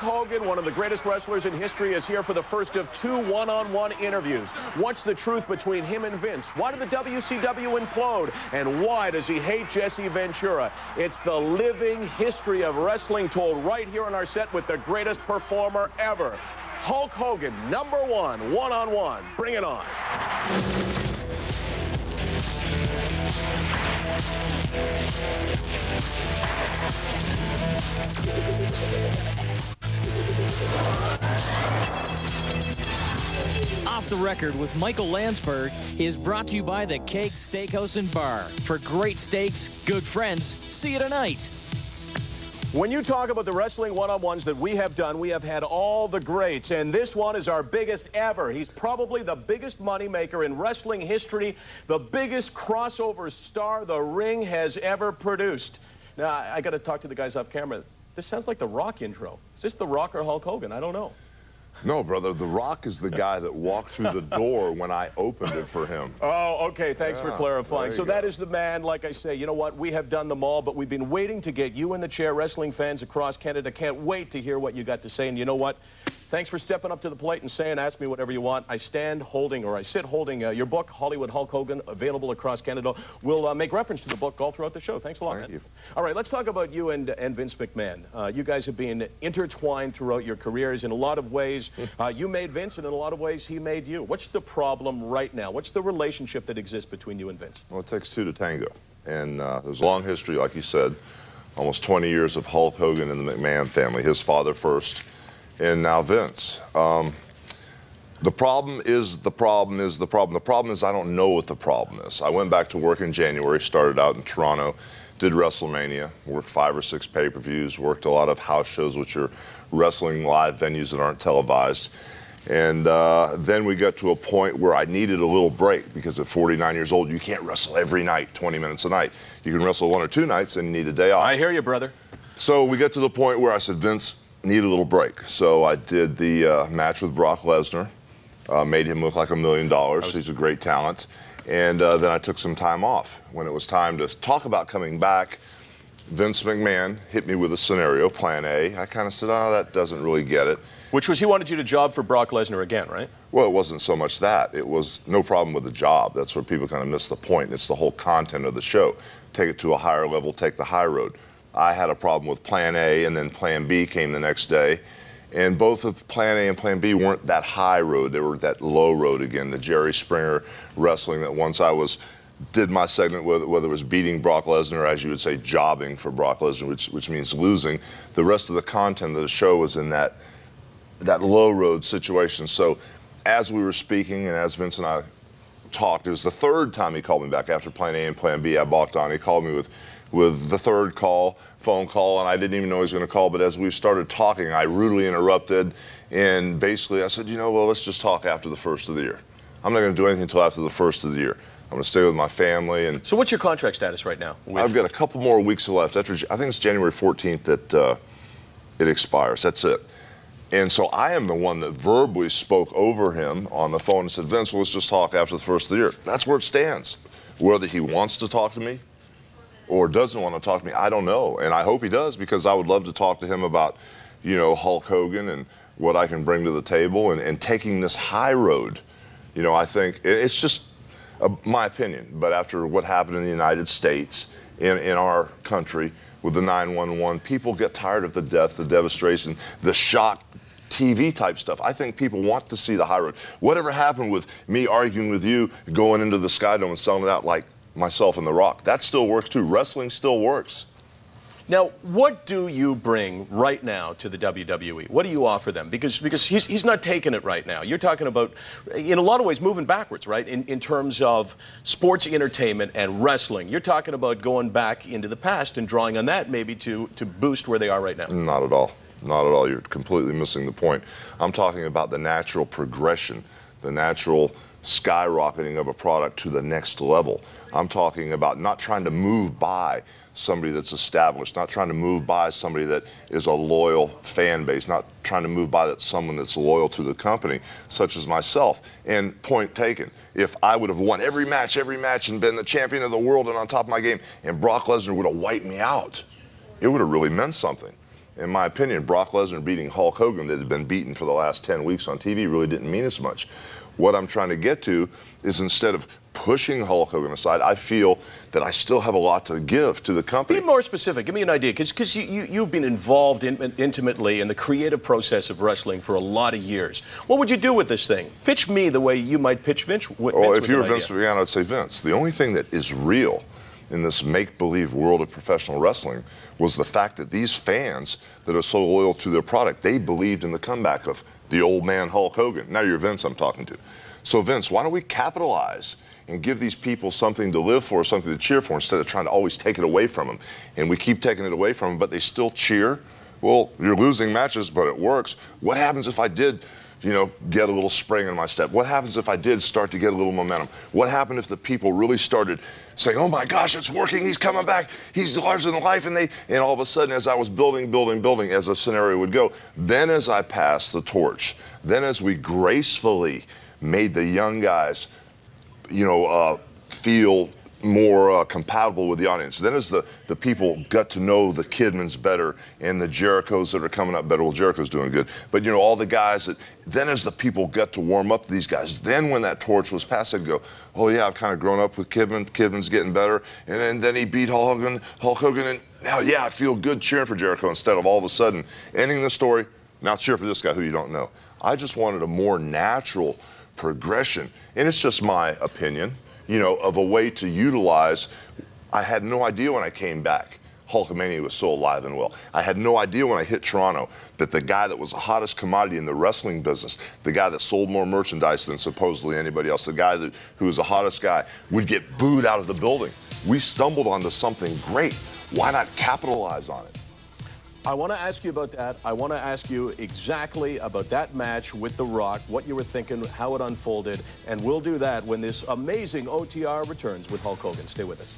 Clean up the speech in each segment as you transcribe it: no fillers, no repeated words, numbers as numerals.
Hogan, one of the greatest wrestlers in history, is here for the first of two one-on-one interviews. What's the truth between him and Vince? Why did the WCW implode? And why does he hate Jesse Ventura? It's the living history of wrestling told right here on our set with the greatest performer ever. Hulk Hogan, #1, one-on-one. Bring it on. Off the Record with Michael Landsberg is brought to you by the Keg Steakhouse and Bar. For great steaks, good friends, see you tonight. When you talk about the wrestling one-on-ones that we have done, we have had all the greats, and this one is our biggest ever. He's probably the biggest moneymaker in wrestling history, the biggest crossover star the ring has ever produced. Now, I got to talk to the guys off camera. This sounds like the Rock intro. Is this the Rock or Hulk Hogan? I don't know. No, brother, The Rock is the guy that walked through the door when I opened it for him. Oh, okay, thanks for clarifying. So go. that is the man, like I say. You know what, we have done them all, but we've been waiting to get you in the chair. Wrestling fans across Canada can't wait to hear what you got to say. And you know what? Thanks for stepping up to the plate and saying, ask me whatever you want. I sit holding your book, Hollywood Hulk Hogan, available across Canada. We'll make reference to the book all throughout the show. Thanks a lot, Thank you. All right, let's talk about you and Vince McMahon. You guys have been intertwined throughout your careers in a lot of ways. You made Vince, and in a lot of ways, he made you. What's the problem right now? What's the relationship that exists between you and Vince? Well, it takes two to tango. And there's a long history, like you said, almost 20 years of Hulk Hogan and the McMahon family, his father first, and now Vince. The problem is the problem is the problem. The problem is I don't know what the problem is. I went back to work in January, started out in Toronto, did WrestleMania, worked 5 or 6 pay-per-views, worked a lot of house shows, which are wrestling live venues that aren't televised. And then we got to a point where I needed a little break because at 49 years old, you can't wrestle every night, 20 minutes a night. You can wrestle 1 or 2 nights and you need a day off. I hear you, brother. So we got to the point where I said, Vince, need a little break. So I did the match with Brock Lesnar, made him look like $1 million. He's a great talent. And then I took some time off. When it was time to talk about coming back, Vince McMahon hit me with a scenario, plan A. I kind of said, oh, that doesn't really get it. Which was he wanted you to job for Brock Lesnar again, right? Well, it wasn't so much that. It was no problem with the job. That's where people kind of miss the point. It's the whole content of the show. Take it to a higher level, take the high road. I had a problem with plan A, and then plan B came the next day. And both of plan A and plan B weren't that high road. They were that low road again, the Jerry Springer wrestling that once I did my segment, whether it was beating Brock Lesnar, or as you would say, jobbing for Brock Lesnar, which means losing. The rest of the content of the show was in that low road situation. So as we were speaking and as Vince and I talked, it was the 3rd time he called me back after plan A and plan B. I balked on. He called me with the 3rd phone call, and I didn't even know he was going to call. But as we started talking, I rudely interrupted, and basically I said, well, let's just talk after the 1st of the year. I'm not going to do anything until after the 1st of the year. I'm going to stay with my family. And so what's your contract status right now? I've got a couple more weeks left. I think it's January 14th that it expires. That's it. And so I am the one that verbally spoke over him on the phone and said, Vince, let's just talk after the 1st of the year. That's where it stands. Whether he wants to talk to me or doesn't want to talk to me, I don't know. And I hope he does, because I would love to talk to him about, Hulk Hogan and what I can bring to the table and taking this high road. I think it's just my opinion. But after what happened in the United States, in our country, with the 911, people get tired of the death, the devastation, the shock TV type stuff. I think people want to see the high road. Whatever happened with me arguing with you, going into the Sky Dome and selling it out like myself and The Rock, that still works too. Wrestling still works. Now, what do you bring right now to the WWE? What do you offer them? Because he's not taking it right now. You're talking about, in a lot of ways, moving backwards, right? In terms of sports entertainment and wrestling. You're talking about going back into the past and drawing on that maybe to boost where they are right now. Not at all. Not at all. You're completely missing the point. I'm talking about the natural progression, the natural skyrocketing of a product to the next level. I'm talking about not trying to move by somebody that's established, not trying to move by somebody that is a loyal fan base, not trying to move by someone that's loyal to the company, such as myself. And point taken, if I would have won every match and been the champion of the world and on top of my game, and Brock Lesnar would have wiped me out, it would have really meant something. In my opinion, Brock Lesnar beating Hulk Hogan that had been beaten for the last 10 weeks on TV really didn't mean as much. What I'm trying to get to is instead of pushing Hulk Hogan aside, I feel that I still have a lot to give to the company. Be more specific. Give me an idea, because you've been involved intimately in the creative process of wrestling for a lot of years. What would you do with this thing? Pitch me the way you might pitch Vince. Well, if you were Vince McMahon, I'd say, Vince, the only thing that is real in this make-believe world of professional wrestling was the fact that these fans that are so loyal to their product, they believed in the comeback of the old man Hulk Hogan. Now you're Vince I'm talking to. So Vince, why don't we capitalize and give these people something to live for, something to cheer for, instead of trying to always take it away from them. And we keep taking it away from them, but they still cheer. Well, you're losing matches, but it works. What happens if I did, get a little spring in my step? What happens if I did start to get a little momentum? What happened if the people really started saying, oh my gosh, it's working, he's coming back, he's larger than life, and all of a sudden, as I was building, as the scenario would go, then as I passed the torch, then as we gracefully made the young guys feel more compatible with the audience. Then as the people got to know the Kidmans better and the Jerichos that are coming up better, well, Jericho's doing good, but all the guys then as the people got to warm up to these guys, then when that torch was passed, they'd go, oh yeah, I've kind of grown up with Kidman's getting better, and then he beat Hulk Hogan, and now, yeah, I feel good cheering for Jericho, instead of all of a sudden ending the story, now cheer for this guy who you don't know. I just wanted a more natural progression, and it's just my opinion, of a way to utilize. I had no idea when I came back Hulkamania was so alive and well. I had no idea when I hit Toronto that the guy that was the hottest commodity in the wrestling business, the guy that sold more merchandise than supposedly anybody else, the guy who was the hottest guy, would get booed out of the building. We stumbled onto something great. Why not capitalize on it? I want to ask you about that. I want to ask you exactly about that match with The Rock, what you were thinking, how it unfolded, and we'll do that when this amazing OTR returns with Hulk Hogan. Stay with us.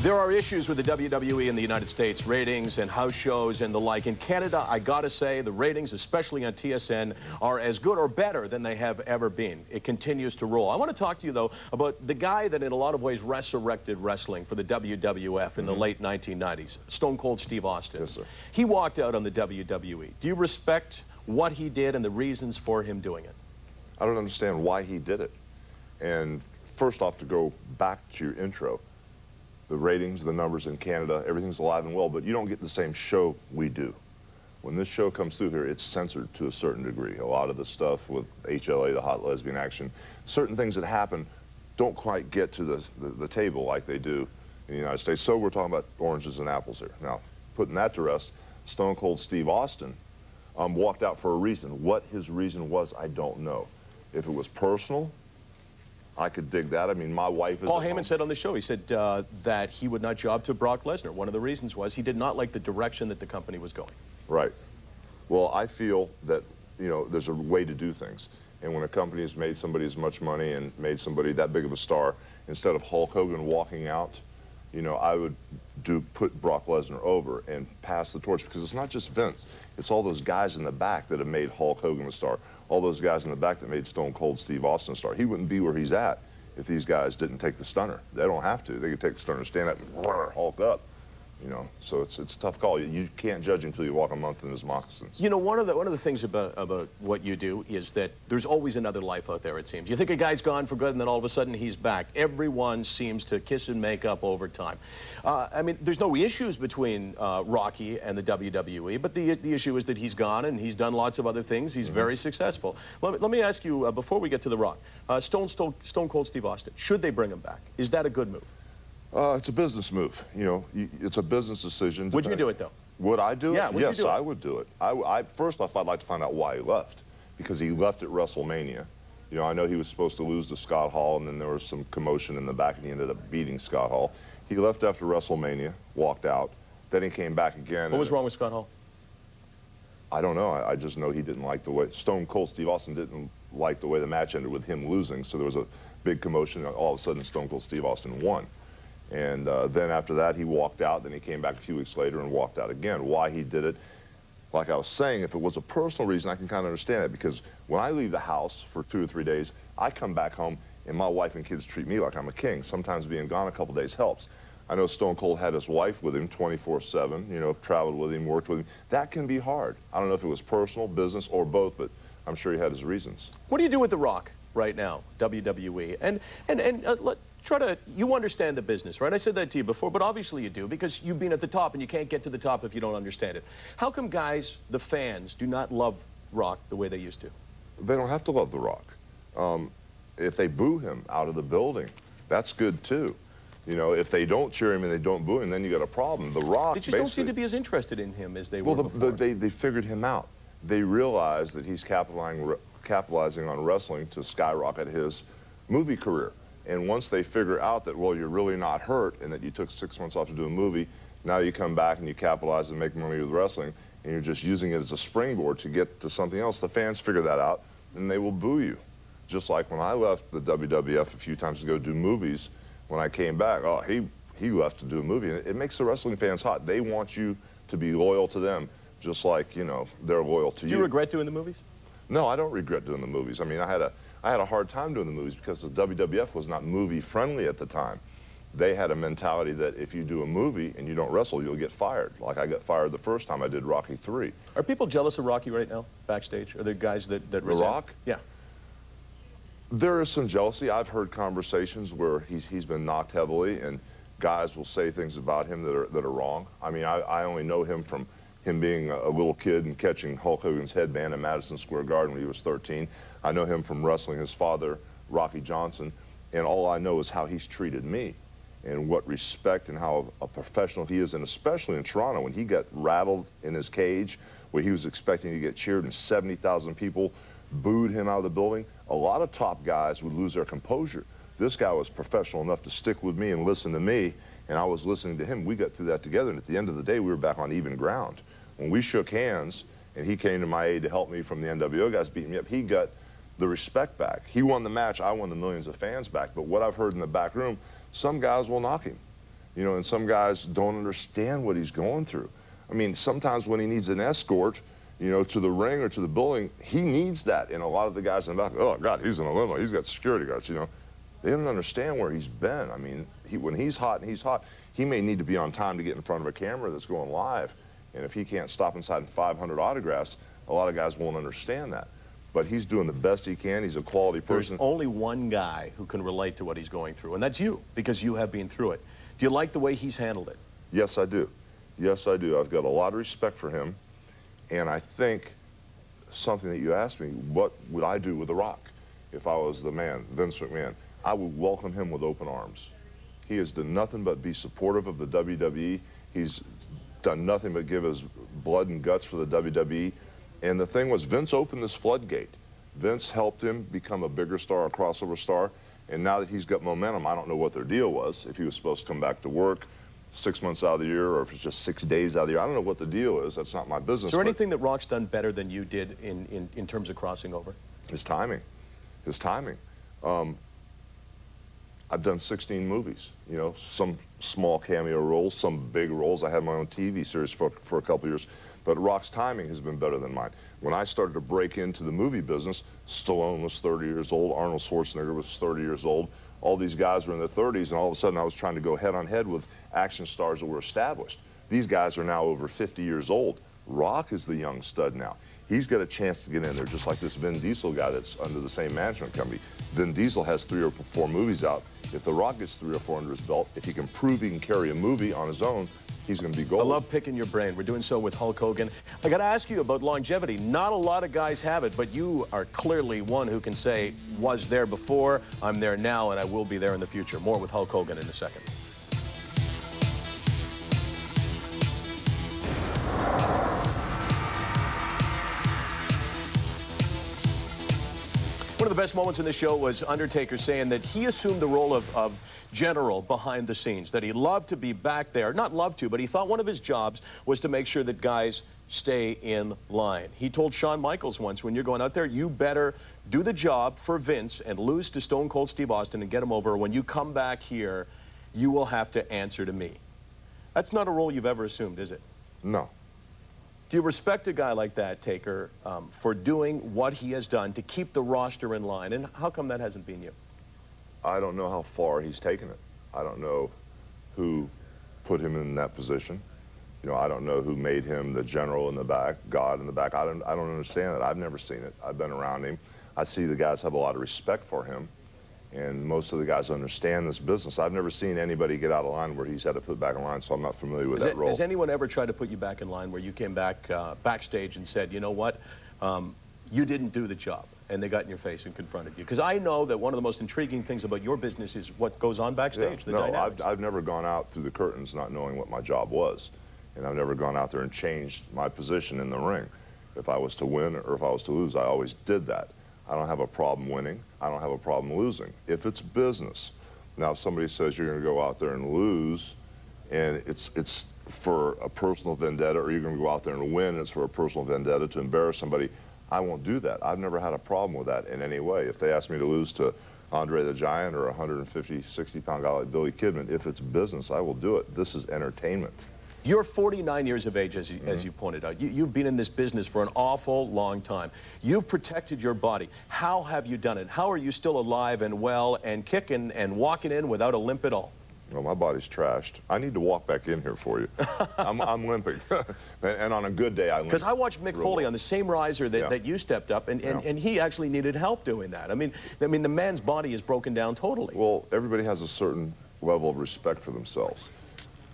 There are issues with the WWE in the United States, ratings and house shows and the like. In Canada, I gotta say, the ratings, especially on TSN, are as good or better than they have ever been. It continues to roll. I want to talk to you, though, about the guy that in a lot of ways resurrected wrestling for the WWF in the late 1990s, Stone Cold Steve Austin. Yes, sir. He walked out on the WWE. Do you respect what he did and the reasons for him doing it? I don't understand why he did it. And first off, to go back to your intro, the ratings, the numbers in Canada, everything's alive and well, but you don't get the same show we do. When this show comes through here, it's censored to a certain degree. A lot of the stuff with HLA, the hot lesbian action, certain things that happen don't quite get to the table like they do in the United States. So we're talking about oranges and apples here. Now, putting that to rest, Stone Cold Steve Austin walked out for a reason. What his reason was, I don't know. If it was personal, I could dig that. I mean, my wife is... Paul Heyman said on the show, he said that he would not job to Brock Lesnar. One of the reasons was he did not like the direction that the company was going. Right. Well, I feel that, there's a way to do things. And when a company has made somebody as much money and made somebody that big of a star, instead of Hulk Hogan walking out, I would put Brock Lesnar over and pass the torch, because it's not just Vince. It's all those guys in the back that have made Hulk Hogan a star. All those guys in the back that made Stone Cold Steve Austin a star. He wouldn't be where he's at if these guys didn't take the stunner. They don't have to. They could take the stunner, stand up, and Hulk up. So it's a tough call. You can't judge until you walk a month in his moccasins. One of the things about what you do is that there's always another life out there, it seems. You think a guy's gone for good, and then all of a sudden he's back. Everyone seems to kiss and make up over time. I mean, there's no issues between Rocky and the WWE, but the issue is that he's gone and he's done lots of other things. He's very successful. Let me ask you, before we get to The Rock, Stone Cold Steve Austin, should they bring him back? Is that a good move? It's a business move. It's a business decision. Would you do it, though? Would I do it? Yeah, yes, I would do it. First off, I'd like to find out why he left, because he left at WrestleMania. I know he was supposed to lose to Scott Hall, and then there was some commotion in the back, and he ended up beating Scott Hall. He left after WrestleMania, walked out, then he came back again. What was wrong with Scott Hall? I don't know. I just know he didn't like the way Stone Cold Steve Austin didn't like the way the match ended with him losing, so there was a big commotion, and all of a sudden Stone Cold Steve Austin won. And then after that, he walked out. Then he came back a few weeks later and walked out again. Why he did it, like I was saying, if it was a personal reason, I can kind of understand it, because when I leave the house for 2 or 3 days, I come back home and my wife and kids treat me like I'm a king. Sometimes being gone a couple days helps. I know Stone Cold had his wife with him 24/7, you know, traveled with him, worked with him. That can be hard. I don't know if it was personal, business, or both, but I'm sure he had his reasons. What do you do with The Rock right now, WWE? You understand the business, right? I said that to you before, but obviously you do, because you've been at the top, and you can't get to the top if you don't understand it. How come guys, the fans, do not love Rock the way they used to? They don't have to love The Rock. If they boo him out of the building, that's good too. You know, if they don't cheer him and they don't boo him, then you got a problem. The Rock, they just don't seem to be as interested in him as they were before. They figured him out. They realized that he's capitalizing on wrestling to skyrocket his movie career. And once they figure out that, well, you're really not hurt and that you took 6 months off to do a movie, now you come back and you capitalize and make money with wrestling, and you're just using it as a springboard to get to something else. The fans figure that out, and they will boo you. Just like when I left the WWF a few times to go do movies, when I came back, oh, he left to do a movie. And it makes the wrestling fans hot. They want you to be loyal to them, just like, you know, they're loyal to you. Do you regret doing the movies? No, I don't regret doing the movies. I mean, I had a hard time doing the movies because the WWF was not movie friendly at the time. They had a mentality that if you do a movie and you don't wrestle, you'll get fired. Like I got fired the first time I did Rocky III. Are people jealous of Rocky right now, backstage? Are there guys that resent? The Rock? Yeah. There is some jealousy. I've heard conversations where he's been knocked heavily, and guys will say things about him that are wrong. I mean, I only know him from him being a little kid and catching Hulk Hogan's headband in Madison Square Garden when he was 13. I know him from wrestling his father, Rocky Johnson, and all I know is how he's treated me and what respect and how a professional he is, and especially in Toronto when he got rattled in his cage where he was expecting to get cheered and 70,000 people booed him out of the building. A lot of top guys would lose their composure. This guy was professional enough to stick with me and listen to me, and I was listening to him. We got through that together, and at the end of the day, we were back on even ground. When we shook hands, and he came to my aid to help me from the NWO guys beating me up, he got the respect back. He won the match, I won the millions of fans back, but what I've heard in the back room, some guys will knock him, you know, and some guys don't understand what he's going through. I mean, sometimes when he needs an escort, you know, to the ring or to the building, he needs that. And a lot of the guys in the back, oh, God, he's in a limo. He's got security guards, you know. They don't understand where he's been. I mean, when he's hot and he's hot, he may need to be on time to get in front of a camera that's going live. And if he can't stop inside 500 autographs, a lot of guys won't understand that. But he's doing the best he can. He's a quality person. There's only one guy who can relate to what he's going through, and that's you, because you have been through it. Do you like the way he's handled it? Yes, I do. Yes, I do. I've got a lot of respect for him. And I think something that you asked me, what would I do with The Rock if I was the man, Vince McMahon? I would welcome him with open arms. He has done nothing but be supportive of the WWE. He's done nothing but give his blood and guts for the WWE. And the thing was, Vince opened this floodgate. Vince helped him become a bigger star, a crossover star. And now that he's got momentum, I don't know what their deal was, if he was supposed to come back to work 6 months out of the year, or if it's just 6 days out of the year. I don't know what the deal is. That's not my business. Is there anything that Rock's done better than you did in terms of crossing over? His timing. His timing. I've done 16 movies, you know, some small cameo roles, some big roles. I had my own TV series for a couple years, but Rock's timing has been better than mine. When I started to break into the movie business, Stallone was 30 years old, Arnold Schwarzenegger was 30 years old. All these guys were in their 30s, and all of a sudden I was trying to go head-on-head with action stars that were established. These guys are now over 50 years old. Rock is the young stud now. He's got a chance to get in there, just like this Vin Diesel guy that's under the same management company. Vin Diesel has 3 or 4 movies out. If The Rock gets 3 or 4 under his belt, if he can prove he can carry a movie on his own, he's going to be gold. I love picking your brain. We're doing so with Hulk Hogan. I got to ask you about longevity. Not a lot of guys have it, but you are clearly one who can say, was there before, I'm there now, and I will be there in the future. More with Hulk Hogan in a second. One of the best moments in the show was Undertaker saying that he assumed the role of general behind the scenes, that he loved to be back there. Not loved to, but he thought one of his jobs was to make sure that guys stay in line. He told Shawn Michaels once, when you're going out there, you better do the job for Vince and lose to Stone Cold Steve Austin and get him over. When you come back here, you will have to answer to me. That's not a role you've ever assumed, is it? No. Do you respect a guy like that, Taker, for doing what he has done to keep the roster in line? And how come that hasn't been you? I don't know how far he's taken it. I don't know who put him in that position. You know, I don't know who made him the general in the back, God in the back. I don't understand it. I've never seen it. I've been around him. I see the guys have a lot of respect for him, and most of the guys understand this business. I've never seen anybody get out of line where he's had to put back in line, so I'm not familiar with that role. Has anyone ever tried to put you back in line where you came back backstage and said, you know what, you didn't do the job, and they got in your face and confronted you? Because I know that one of the most intriguing things about your business is what goes on backstage, the dynamics. I've never gone out through the curtains not knowing what my job was, and I've never gone out there and changed my position in the ring. If I was to win or if I was to lose, I always did that. I don't have a problem winning. I don't have a problem losing, if it's business. Now, if somebody says you're going to go out there and lose, and it's for a personal vendetta, or you're going to go out there and win, and it's for a personal vendetta to embarrass somebody, I won't do that. I've never had a problem with that in any way. If they ask me to lose to Andre the Giant or a 150, 60-pound guy like Billy Kidman, if it's business, I will do it. This is entertainment. You're 49 years of age, as you pointed out. You've been in this business for an awful long time. You've protected your body. How have you done it? How are you still alive and well and kicking and walking in without a limp at all? Well, my body's trashed. I need to walk back in here for you. I'm limping. And on a good day, I limp. Because I watched Mick Foley on the same riser that you stepped up, and he actually needed help doing that. I mean, the man's body is broken down totally. Well, everybody has a certain level of respect for themselves.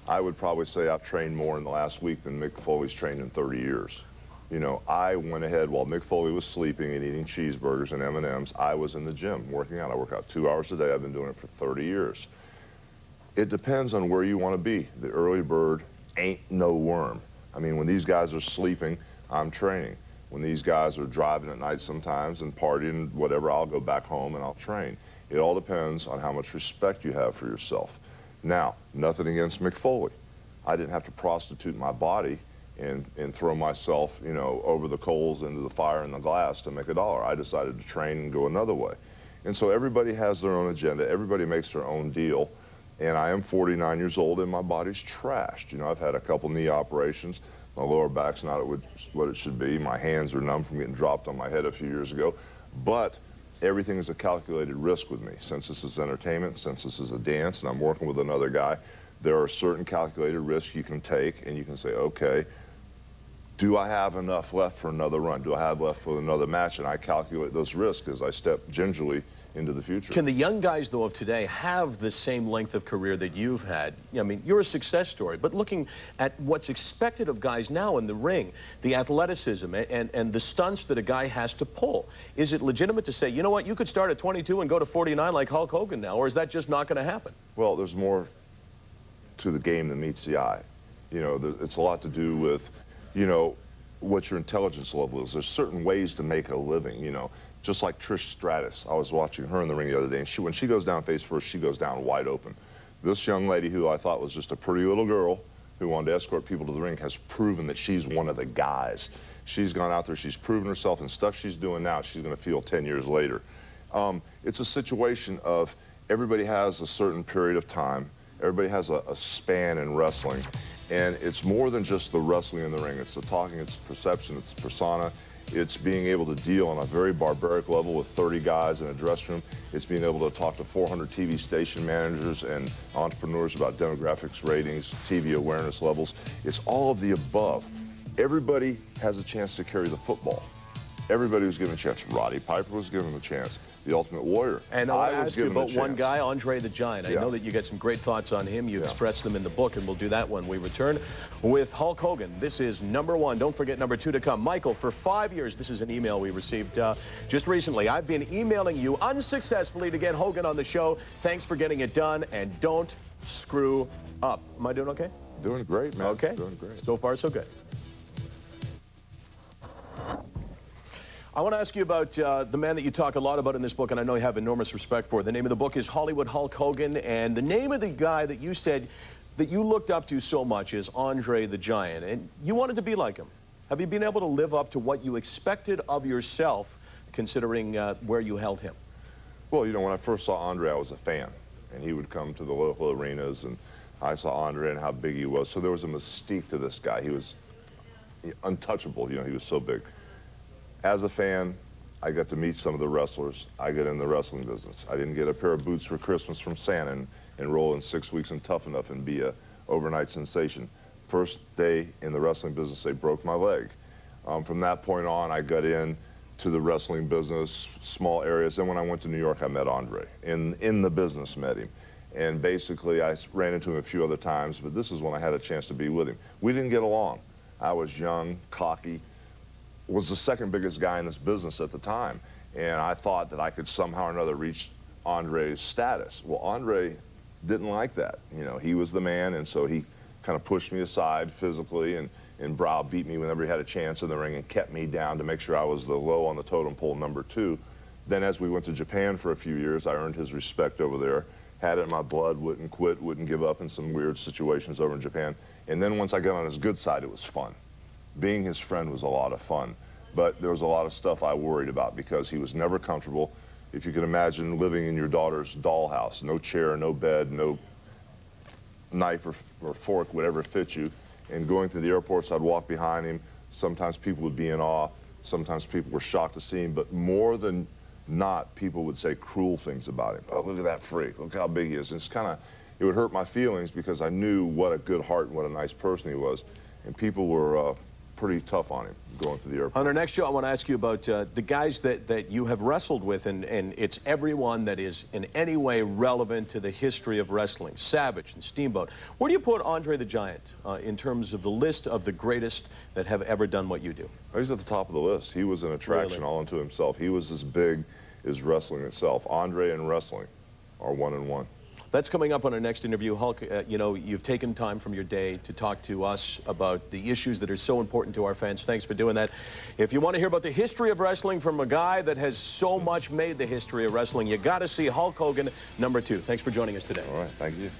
I would probably say I've trained more in the last week than Mick Foley's trained in 30 years. You know, I went ahead while Mick Foley was sleeping and eating cheeseburgers and M&Ms. I was in the gym working out. I work out 2 hours a day. I've been doing it for 30 years. It depends on where you want to be. The early bird ain't no worm. I mean, when these guys are sleeping, I'm training. When these guys are driving at night sometimes and partying, whatever, I'll go back home and I'll train. It all depends on how much respect you have for yourself. Now, nothing against Mick Foley. I didn't have to prostitute my body and throw myself, you know, over the coals into the fire and the glass to make $1. I decided to train and go another way. And so everybody has their own agenda. Everybody makes their own deal. And I am 49 years old and my body's trashed. You know, I've had a couple knee operations. My lower back's not what it should be. My hands are numb from getting dropped on my head a few years ago. But everything is a calculated risk with me. Since this is entertainment, since this is a dance, and I'm working with another guy, there are certain calculated risks you can take, and you can say, okay, do I have enough left for another run? Do I have left for another match? And I calculate those risks as I step gingerly into the future. Can the young guys, though, of today have the same length of career that you've had? I mean, you're a success story, but looking at what's expected of guys now in the ring, the athleticism and the stunts that a guy has to pull, is it legitimate to say, you know what, you could start at 22 and go to 49 like Hulk Hogan now, or is that just not going to happen? Well, there's more to the game than meets the eye. You know, it's a lot to do with, you know, what your intelligence level is. There's certain ways to make a living, you know. Just like Trish Stratus. I was watching her in the ring the other day, and when she goes down face first, she goes down wide open. This young lady, who I thought was just a pretty little girl who wanted to escort people to the ring, has proven that she's one of the guys. She's gone out there, she's proven herself, and stuff she's doing now, she's going to feel 10 years later. It's a situation of everybody has a certain period of time. Everybody has a span in wrestling, and it's more than just the wrestling in the ring. It's the talking, it's the perception, it's the persona. It's being able to deal on a very barbaric level with 30 guys in a dressing room. It's being able to talk to 400 TV station managers and entrepreneurs about demographics, ratings, TV awareness levels. It's all of the above. Everybody has a chance to carry the football. Everybody was given a chance. Roddy Piper was given a chance. The Ultimate Warrior. And I was given about one guy, Andre the Giant. I know that you get some great thoughts on him. You expressed them in the book, and we'll do that when we return with Hulk Hogan. This is #1. Don't forget #2 to come. Michael, for 5 years, this is an email we received just recently. I've been emailing you unsuccessfully to get Hogan on the show. Thanks for getting it done, and don't screw up. Am I doing okay? Doing great, man. Okay. Doing great. So far, so good. I want to ask you about the man that you talk a lot about in this book, and I know you have enormous respect for. The name of the book is Hollywood Hulk Hogan, and the name of the guy that you said that you looked up to so much is Andre the Giant, and you wanted to be like him. Have you been able to live up to what you expected of yourself, considering where you held him? Well, you know, when I first saw Andre, I was a fan, and he would come to the local arenas, and I saw Andre and how big he was, so there was a mystique to this guy. He was untouchable, you know, he was so big. As a fan, I got to meet some of the wrestlers. I got in the wrestling business. I didn't get a pair of boots for Christmas from Santa and roll in 6 weeks in Tough Enough and be a overnight sensation. First day in the wrestling business, they broke my leg. From that point on, I got in to the wrestling business, small areas. Then when I went to New York, I met Andre. In the business, met him. And basically, I ran into him a few other times, but this is when I had a chance to be with him. We didn't get along. I was young, cocky, was the second biggest guy in this business at the time. And I thought that I could somehow or another reach Andre's status. Well, Andre didn't like that. You know, he was the man, and so he kind of pushed me aside physically and browbeat me whenever he had a chance in the ring and kept me down to make sure I was the low on the totem pole #2. Then as we went to Japan for a few years, I earned his respect over there. Had it in my blood, wouldn't quit, wouldn't give up in some weird situations over in Japan. And then once I got on his good side, it was fun. Being his friend was a lot of fun. But there was a lot of stuff I worried about because he was never comfortable. If you can imagine living in your daughter's dollhouse, no chair, no bed, no knife or fork, whatever fits you, and going through the airports, I'd walk behind him. Sometimes people would be in awe. Sometimes people were shocked to see him. But more than not, people would say cruel things about him. Oh, look at that freak. Look how big he is. And it's kind of, it would hurt my feelings because I knew what a good heart and what a nice person he was. And people were pretty tough on him going through the airport. On our next show, I want to ask you about the guys that you have wrestled with, and it's everyone that is in any way relevant to the history of wrestling. Savage and Steamboat. Where do you put Andre the Giant in terms of the list of the greatest that have ever done what you do? He's at the top of the list. He was an attraction all unto himself. He was as big as wrestling itself. Andre and wrestling are 1 and 1. That's coming up on our next interview. Hulk, you know, you've taken time from your day to talk to us about the issues that are so important to our fans. Thanks for doing that. If you want to hear about the history of wrestling from a guy that has so much made the history of wrestling, you got to see Hulk Hogan #2. Thanks for joining us today. All right, thank you.